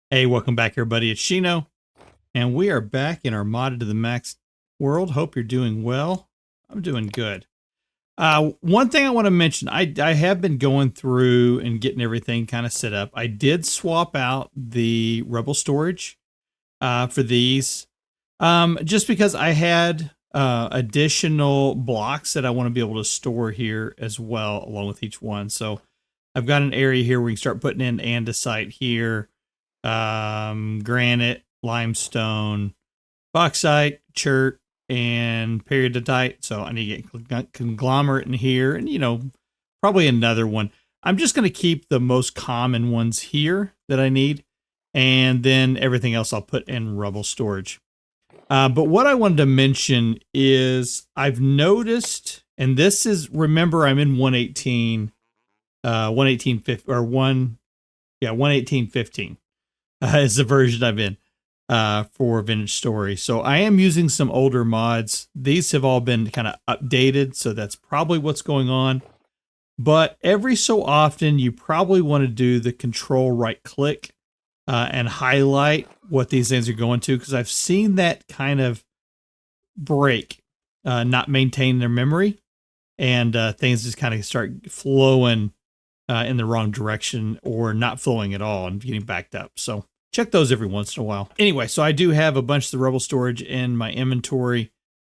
Hey, welcome back everybody. It's Shino, and we are back in our modded to the max world. Hope you're doing well. I'm doing good. One thing I want to mention, I have been going through and getting everything kind of set up. I did swap out the Rebel storage for these just because I had additional blocks that I want to be able to store here as well along with each one. So I've got an area here where you can start putting in andesite here. Granite, limestone, bauxite, chert, and periodotite. So I need to get conglomerate in here and, probably another one. I'm just going to keep the most common ones here that I need. And then everything else I'll put in rubble storage. But what I wanted to mention is I've noticed, and this is, remember I'm in 118.15 is the version I'm in for Vintage Story. So I am using some older mods. These have all been kind of updated, so that's probably what's going on. But every so often, you probably want to do the control right click and highlight what these things are going to, because I've seen that kind of break, not maintain their memory, and things just kind of start flowing in the wrong direction or not flowing at all and getting backed up. So check those every once in a while. Anyway, so I do have a bunch of the rubble storage in my inventory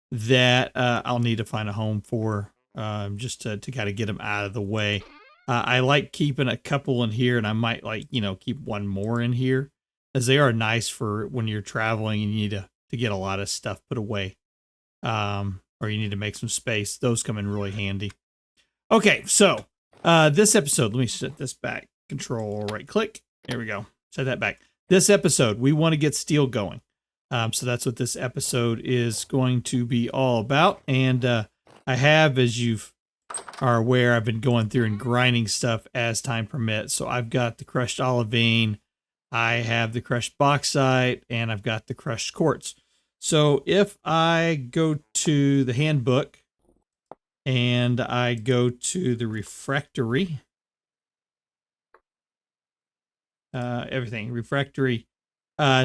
that I'll need to find a home for just to kind of get them out of the way. I like keeping a couple in here, and I might keep one more in here, as they are nice for when you're traveling and you need to get a lot of stuff put away, or you need to make some space. Those come in really handy. Okay, so this episode, let me set this back. Control right click. There we go. Set that back. This episode, we want to get steel going. So that's what this episode is going to be all about. And I have, as you are aware, I've been going through and grinding stuff as time permits. So I've got the crushed olivine, I have the crushed bauxite, and I've got the crushed quartz. So if I go to the handbook, and I go to the refractory, everything, refractory,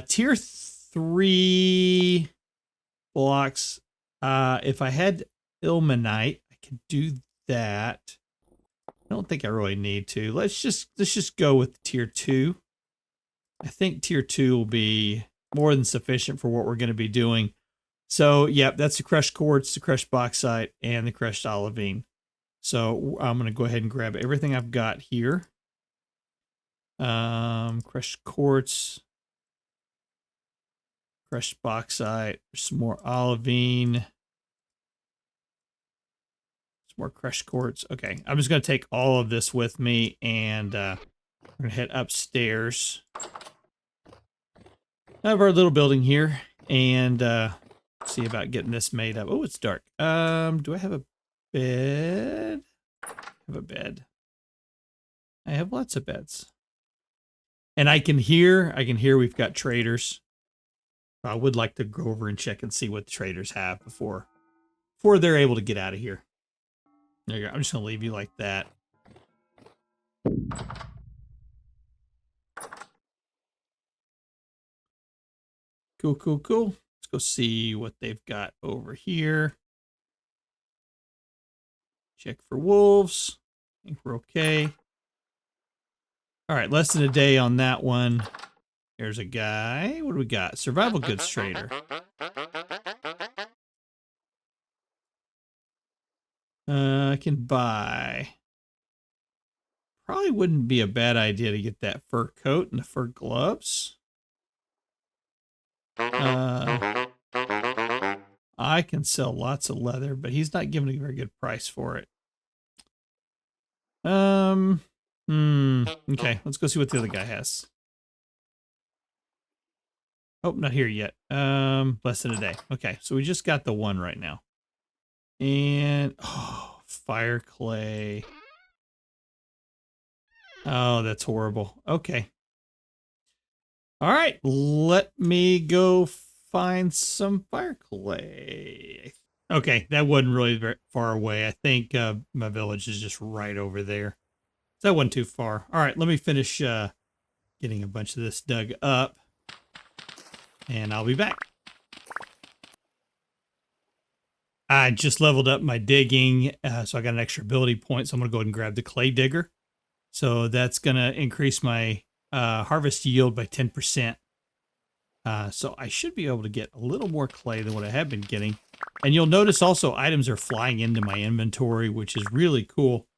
tier 3 blocks. If I had ilmenite, I could do that. I don't think I really need to. Let's just go with tier 2. I think tier 2 will be more than sufficient for what we're going to be doing. So, yeah, that's the crushed quartz, the crushed bauxite, and the crushed olivine. So I'm going to go ahead and grab everything I've got here. Crushed quartz, crushed bauxite, some more olivine, some more crushed quartz. Okay, I'm just going to take all of this with me, and we're going to head upstairs. I have our little building here, and see about getting this made up. Oh, it's dark. Do I have a bed? I have a bed. I have lots of beds. And I can hear we've got traders. I would like to go over and check and see what the traders have before they're able to get out of here. There you go. I'm just going to leave you like that. Cool, cool, cool. Go see what they've got over here. Check for wolves. I think we're okay. All right, less than a day on that one. Here's a guy. What do we got? Survival goods trader. I can buy. Probably wouldn't be a bad idea to get that fur coat and the fur gloves. I can sell lots of leather, but he's not giving a very good price for it. Okay, let's go see what the other guy has. Oh, not here yet. Less than a day. Okay, so we just got the one right now. And, oh, fire clay. Oh, that's horrible. Okay. All right, let me go find some fire clay. Okay, that wasn't really very far away. I think my village is just right over there. So that wasn't too far. All right, let me finish getting a bunch of this dug up, and I'll be back. I just leveled up my digging, so I got an extra ability point, so I'm going to go ahead and grab the clay digger. So that's going to increase my harvest yield by 10%. So I should be able to get a little more clay than what I have been getting. And you'll notice also items are flying into my inventory, which is really cool.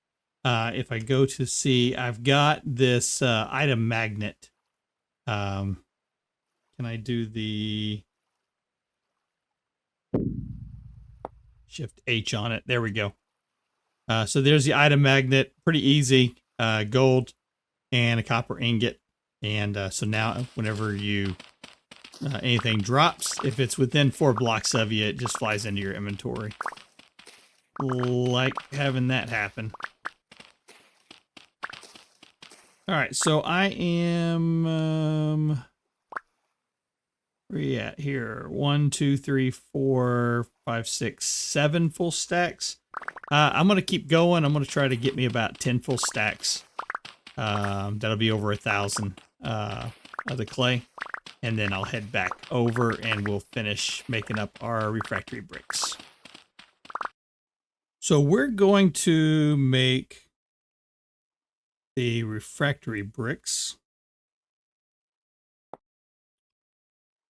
If I go to see, I've got this item magnet. Can I do the Shift H on it? There we go. So there's the item magnet, pretty easy. Gold and a copper ingot. And so now whenever you anything drops, if it's within 4 blocks of you, it just flies into your inventory. Like having that happen. All right, so I am where are you at here? 1, 2, 3, 4, 5, 6, 7 full stacks. I'm gonna keep going. I'm gonna try to get me about 10 full stacks. That'll be over 1,000 of the clay, and then I'll head back over and we'll finish making up our refractory bricks. So we're going to make the refractory bricks.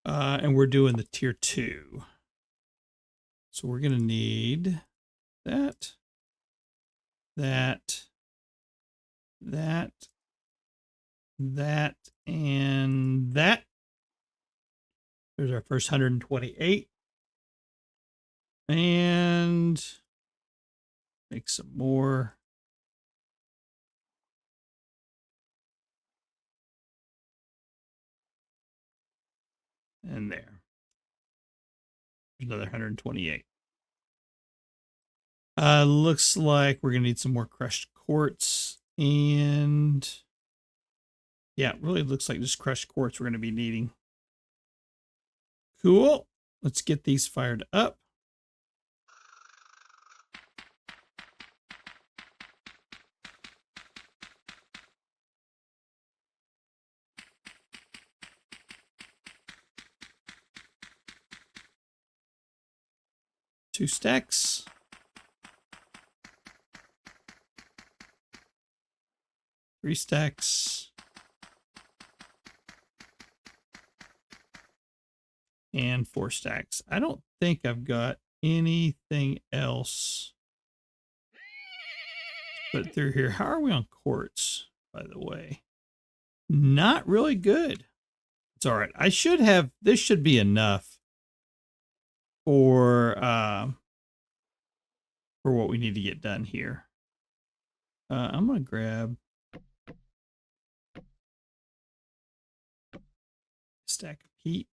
And we're doing the tier 2. So we're going to need that, that, and that. There's our first 128. And make some more. And there. There's another 128. Looks like we're going to need some more crushed quartz. And yeah, it really looks like just crushed quartz we're going to be needing. Cool. Let's get these fired up. Two stacks. Three stacks. And 4 stacks. I don't think I've got anything else to put through here. How are we on quartz, by the way? Not really good. It's all right. I should have, this should be enough for what we need to get done here. I'm going to grab a stack of peat.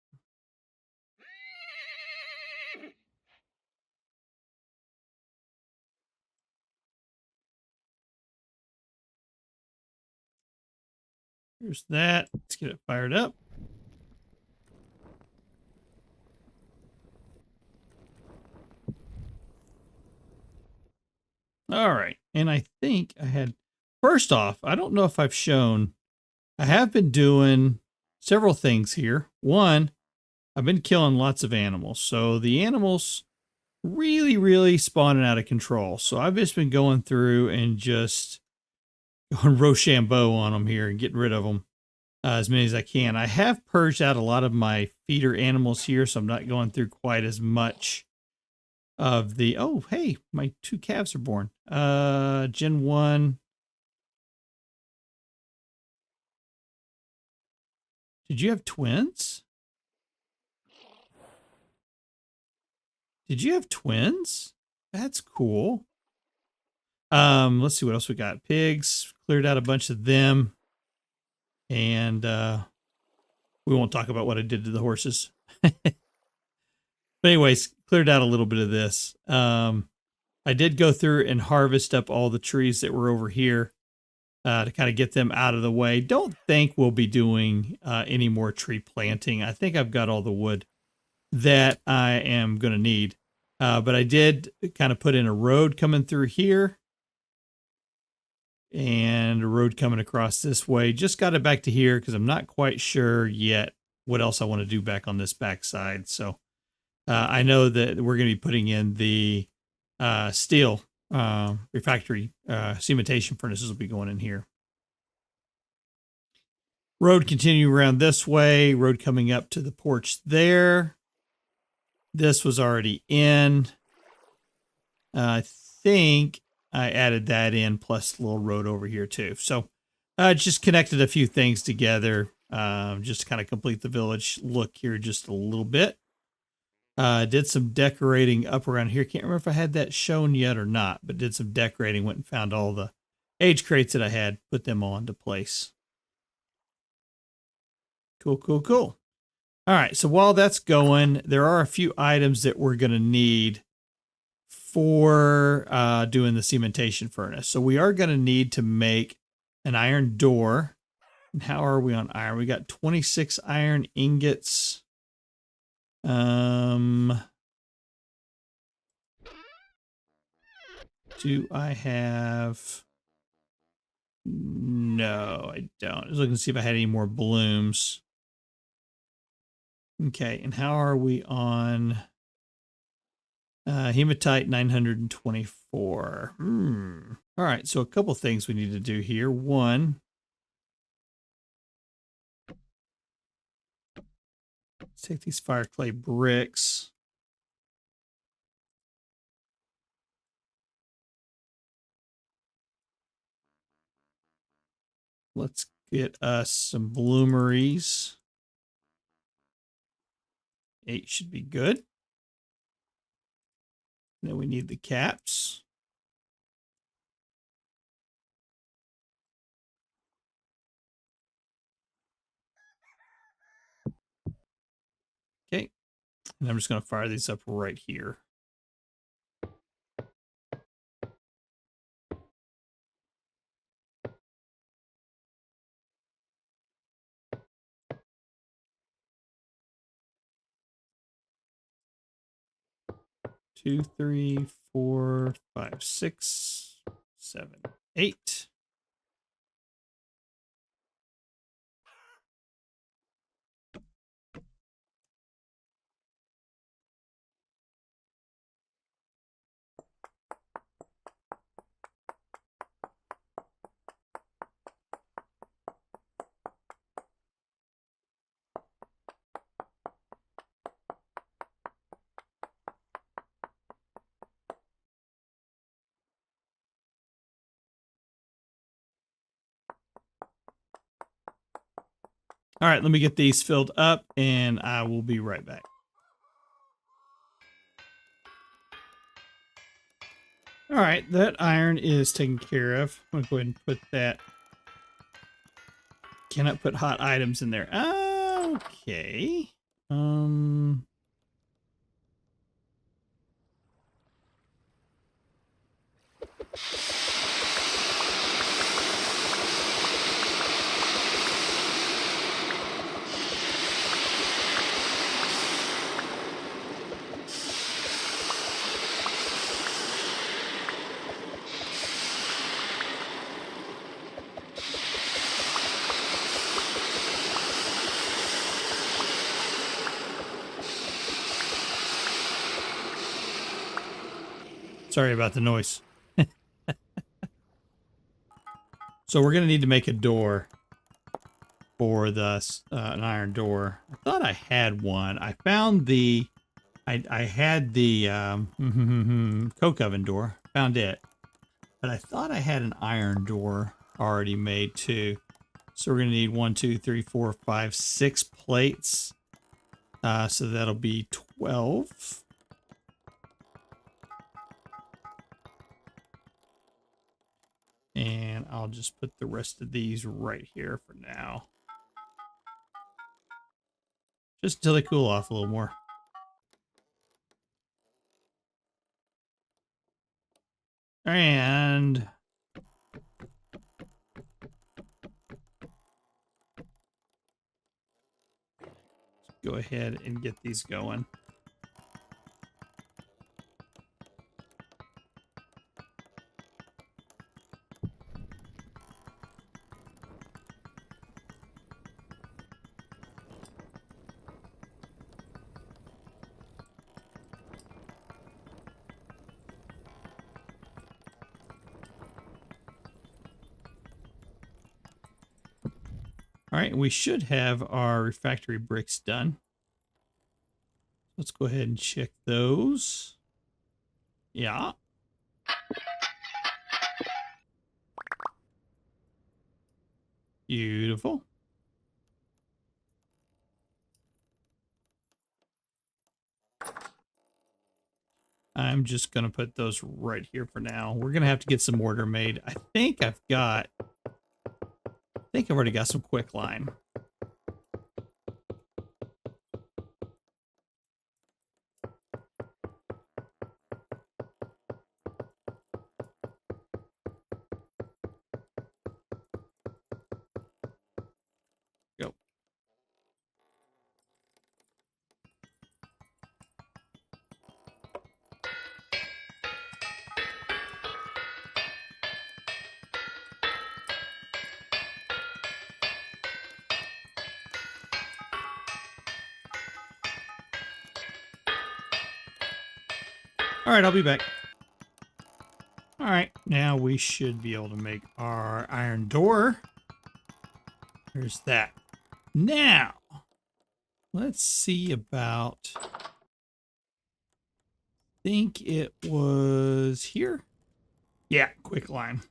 Here's that. Let's get it fired up. All right. And I think I had, first off, I don't know if I've shown, I have been doing several things here. One, I've been killing lots of animals. So the animals really spawning out of control. So I've just been going through and just going Rochambeau on them here and getting rid of them as many as I can. I have purged out a lot of my feeder animals here, so I'm not going through quite as much of the, oh, hey, my 2 calves are born. Gen 1. Did you have twins? Did you have twins? That's cool. Let's see what else we got. Pigs, cleared out a bunch of them. And we won't talk about what I did to the horses. But anyways, cleared out a little bit of this. I did go through and harvest up all the trees that were over here to kind of get them out of the way. Don't think we'll be doing any more tree planting. I think I've got all the wood that I am going to need. But I did kind of put in a road coming through here. and a road coming across this way. Just got it back to here because I'm not quite sure yet what else I want to do back on this backside. So I know that we're going to be putting in the steel refractory cementation furnaces will be going in here. Road continuing around this way, road coming up to the porch there. This was already in. I think I added that in plus a little road over here too. So just connected a few things together just to kind of complete the village look here just a little bit. Did some decorating up around here. Can't remember if I had that shown yet or not, but did some decorating. Went and found all the age crates that I had, put them all into place. Cool, cool, cool. All right, so while that's going, there are a few items that we're going to need for doing the cementation furnace. So we are going to need to make an iron door. And how are we on iron? We got 26 iron ingots. Do I have... No, I don't. I was looking to see if I had any more blooms. Okay, and how are we on hematite 924? All right, so a couple things we need to do here. One, let's take these fire clay bricks. Let's get us some bloomeries. 8 should be good. Then we need the caps. Okay. And I'm just going to fire these up right here. Two, 3, 4, 5, 6, 7, 8. All right, let me get these filled up and I will be right back. All right, that iron is taken care of. I'm going to go ahead and put that. Cannot put hot items in there. Okay. Sorry about the noise. So we're going to need to make a door for the an iron door. I thought I had one. I found the I had the coke oven door. Found it. But I thought I had an iron door already made too. So we're going to need 1, 2, 3, 4, 5, 6 plates. So that'll be 12. And I'll just put the rest of these right here for now. Just until they cool off a little more. And go ahead and get these going. All right, we should have our refractory bricks done. Let's go ahead and check those. Yeah. Beautiful. I'm just going to put those right here for now. We're going to have to get some mortar made. I think I've already got some quicklime. Go. All right, I'll be back. All right, now we should be able to make our iron door. There's that. Now, let's see about, I think it was here. Yeah, quicklime.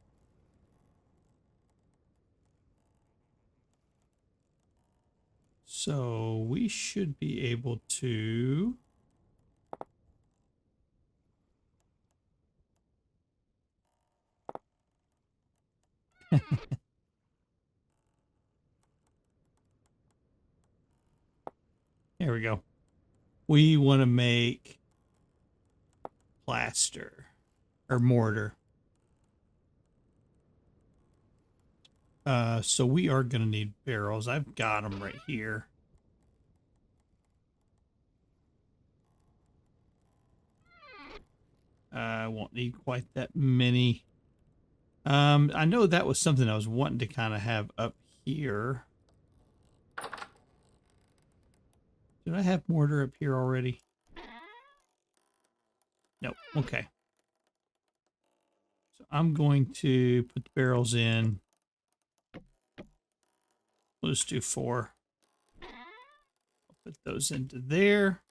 So we should be able to there we go. We want to make plaster or mortar. So we are going to need barrels. I've got them right here. I won't need quite that many. I know that was something I was wanting to kind of have up here. Did I have mortar up here already? Nope. Okay. So I'm going to put the barrels in. We'll just do 4. I'll put those into there.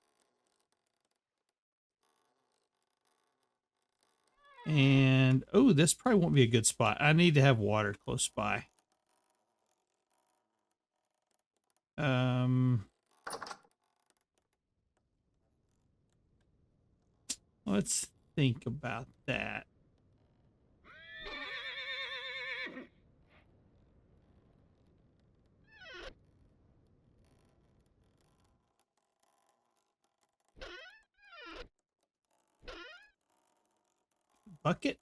And, oh, this probably won't be a good spot. I need to have water close by. Let's think about that. Bucket.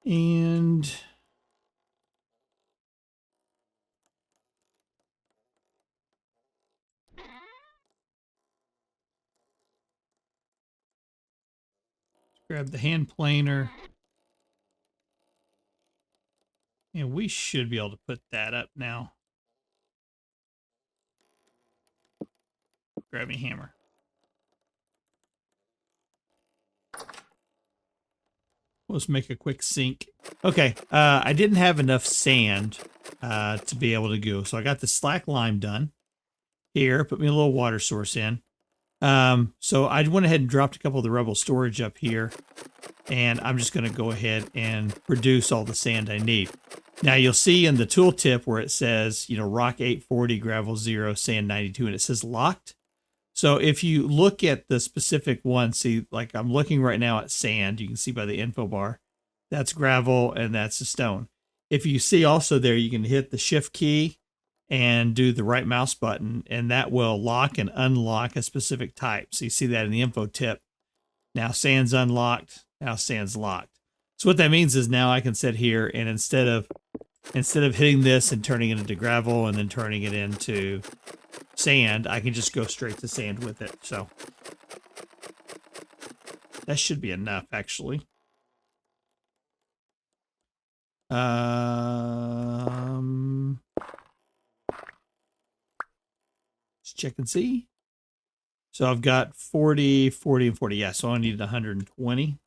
And grab the hand planer. And we should be able to put that up now. Grab me hammer. Let's make a quick sink. Okay, I didn't have enough sand to be able to go. So I got the slack lime done. Here, put me a little water source in. So I went ahead and dropped a couple of the rubble storage up here. And I'm just going to go ahead and produce all the sand I need. Now you'll see in the tooltip where it says, rock 840, gravel 0, sand 92, and it says locked. So if you look at the specific one, see, like I'm looking right now at sand, you can see by the info bar, that's gravel and that's a stone. If you see also there, you can hit the shift key and do the right mouse button, and that will lock and unlock a specific type. So you see that in the info tip. Now sand's unlocked, now sand's locked. So what that means is now I can sit here and instead of hitting this and turning it into gravel and then turning it into sand, I can just go straight to sand with it. So that should be enough, actually. Let's check and see. So I've got 40, 40, and 40. Yeah, so I need 120.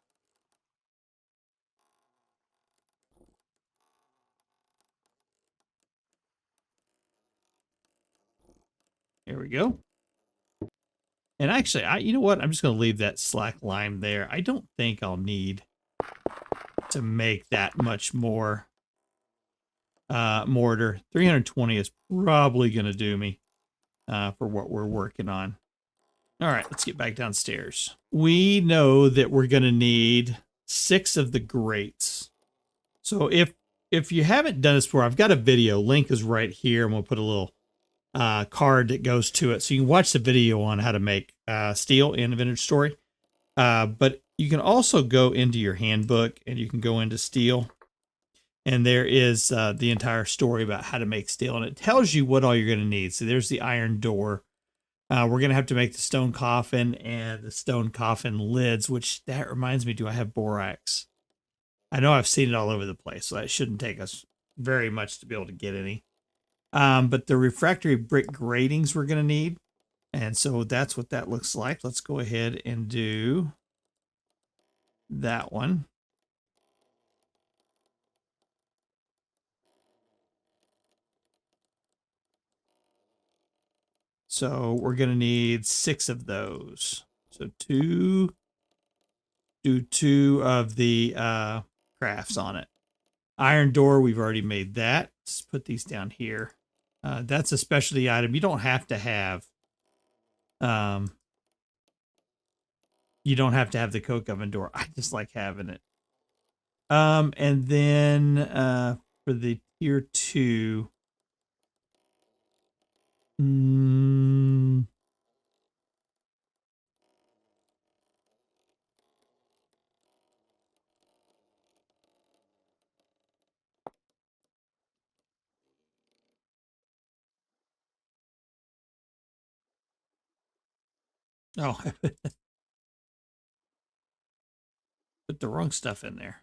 There we go. And actually, you know what? I'm just going to leave that slack line there. I don't think I'll need to make that much more mortar. 320 is probably going to do me for what we're working on. All right, let's get back downstairs. We know that we're going to need 6 of the grates. So if you haven't done this before, I've got a video. Link is right here, and we'll put a little card that goes to it. So you can watch the video on how to make steel in Vintage Story. But you can also go into your handbook, and you can go into steel. And there is the entire story about how to make steel. And it tells you what all you're going to need. So there's the iron door. We're going to have to make the stone coffin and the stone coffin lids, which that reminds me, do I have borax? I know I've seen it all over the place, so it shouldn't take us very much to be able to get any. But the refractory brick gratings we're going to need. And so that's what that looks like. Let's go ahead and do that one. So we're going to need 6 of those. So do 2 of the crafts on it. Iron door, we've already made that. Let's put these down here. That's a specialty item. You don't have to have the coke oven door. I just like having it. And then for the tier 2, oh, put the wrong stuff in there.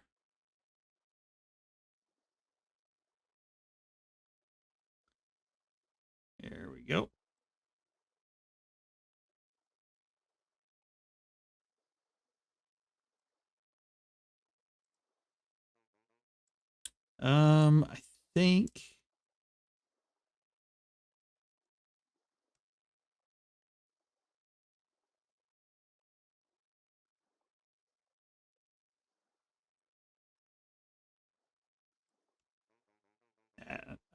There we go. I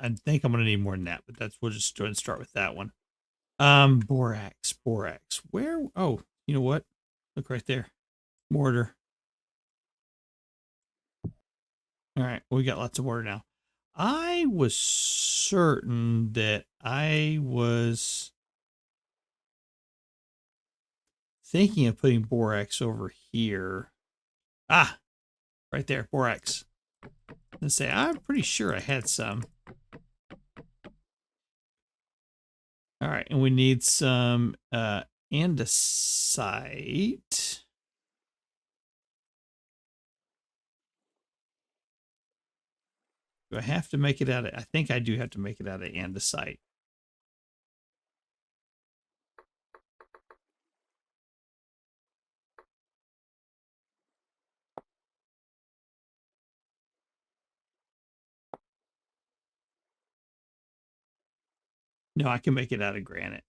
think I'm going to need more than that, but we'll just go ahead and start with that one. Borax. Where? Oh, you know what? Look right there. Mortar. All right, we got lots of mortar now. I was certain that I was thinking of putting borax over here. Ah, right there, borax. Let's say I'm pretty sure I had some. All right, and we need some andesite. Do I have to make it out of? I think I do have to make it out of andesite. No, I can make it out of granite.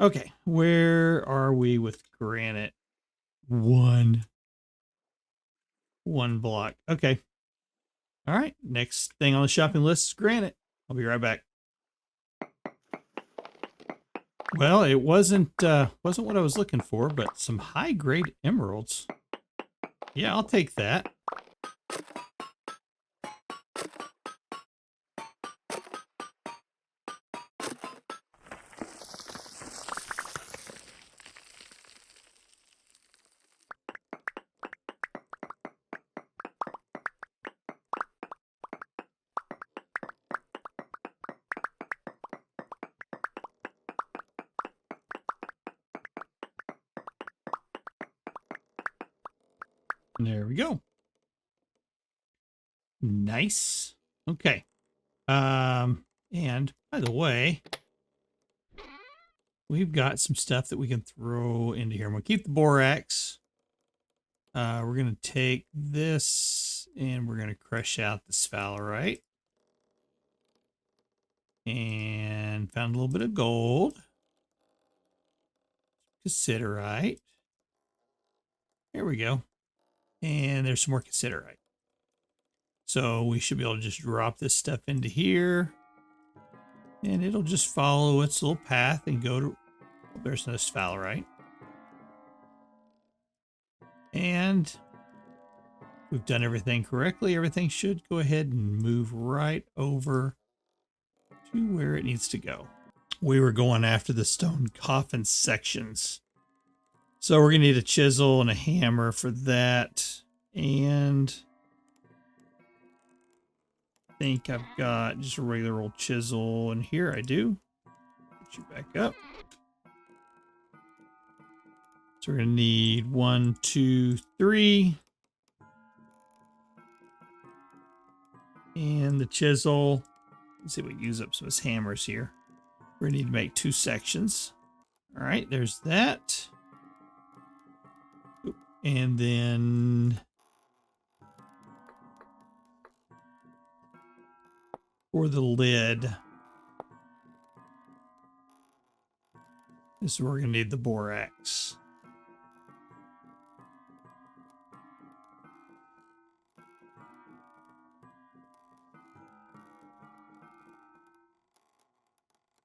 Okay, where are we with granite? One block. Okay. All right, next thing on the shopping list is granite. I'll be right back. Well, it wasn't what I was looking for, but some high-grade emeralds. Yeah, I'll take that. There we go. Nice. Okay. And by the way, we've got some stuff that we can throw into here. We'll keep the borax. We're going to take this and we're going to crush out the sphalerite. And found a little bit of gold. cassiterite. There we go. And there's some more cassiterite. So we should be able to just drop this stuff into here. And it'll just follow its little path and go to... Oh, there's no sphalerite. And we've done everything correctly. Everything should go ahead and move right over to where it needs to go. We were going after the stone coffin sections. So we're going to need a chisel and a hammer for that. And I think I've got just a regular old chisel in here. I do. Put you back up. So we're going to need 1, 2, 3. And the chisel. Let's see if we can use up some of his hammers here. We're going to need to make 2 sections. All right, there's that. And then for the lid, this is where we're going to need the borax.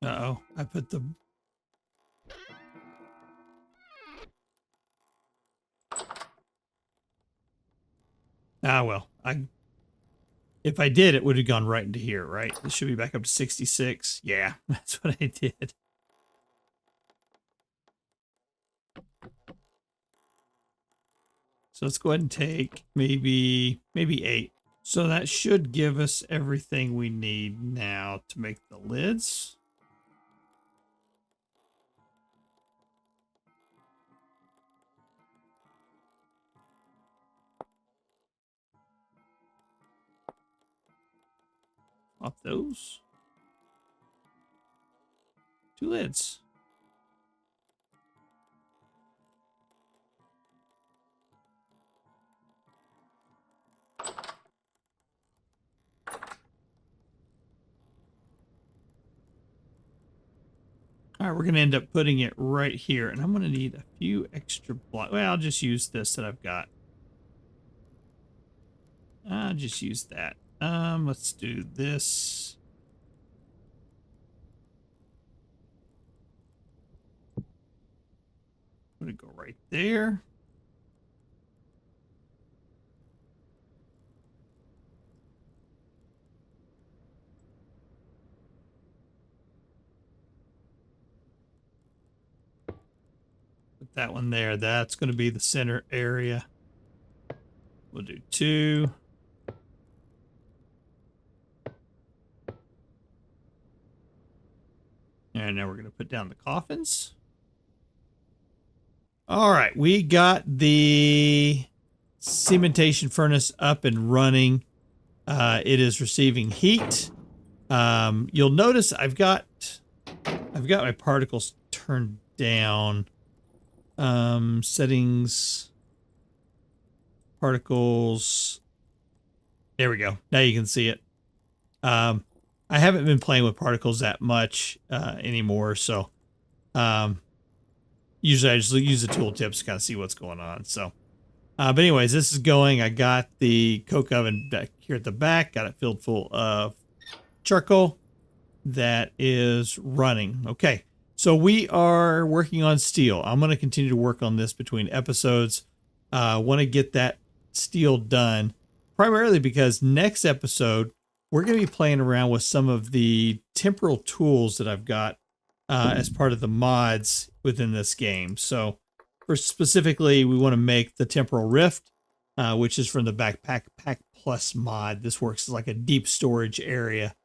Uh-oh, I put the... Ah, well, if I did, it would have gone right into here, right? This should be back up to 66. Yeah, that's what I did. So let's go ahead and take maybe 8. So that should give us everything we need now to make the lids. Off those. 2 lids. All right, we're going to end up putting it right here, and I'm going to need a few extra blocks. Well, I'll just use this that I've got. I'll just use that. Let's do this. I'm going to go right there. Put that one there. That's going to be the center area. We'll do 2. And now we're going to put down the coffins. All right, we got the cementation furnace up and running. It is receiving heat. You'll notice I've got my particles turned down. Settings, particles. There we go. Now you can see it. I haven't been playing with particles that much anymore, so usually I just use the tooltips to kind of see what's going on. So, but anyways, this is going. I got the coke oven back here at the back. Got it filled full of charcoal. That is running. Okay, so we are working on steel. I'm going to continue to work on this between episodes. Want to get that steel done, primarily because next episode we're going to be playing around with some of the temporal tools that I've got as part of the mods within this game. So for specifically, we want to make the temporal rift, which is from the Backpack Pack Plus mod. This works as like a deep storage area,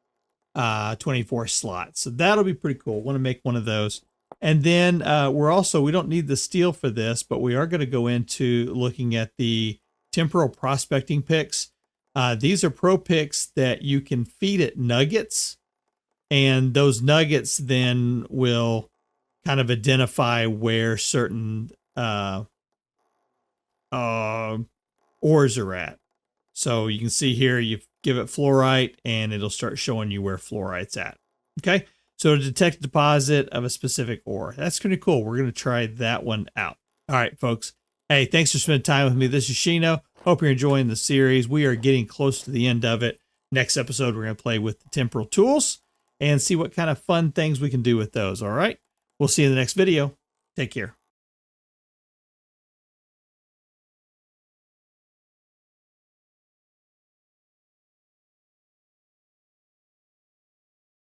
24 slots. So that'll be pretty cool. Want to make one of those. And then we don't need the steel for this, but we are going to go into looking at the temporal prospecting picks. These are pro picks that you can feed it nuggets, and those nuggets then will kind of identify where certain ores are at. So you can see here, you give it fluorite and it'll start showing you where fluorite's at. Okay. So to detect a deposit of a specific ore. That's pretty cool. We're going to try that one out. All right, folks. Hey, thanks for spending time with me. This is Shino. Hope you're enjoying the series. We are getting close to the end of it. Next episode, we're going to play with the temporal tools and see what kind of fun things we can do with those. All right. We'll see you in the next video. Take care.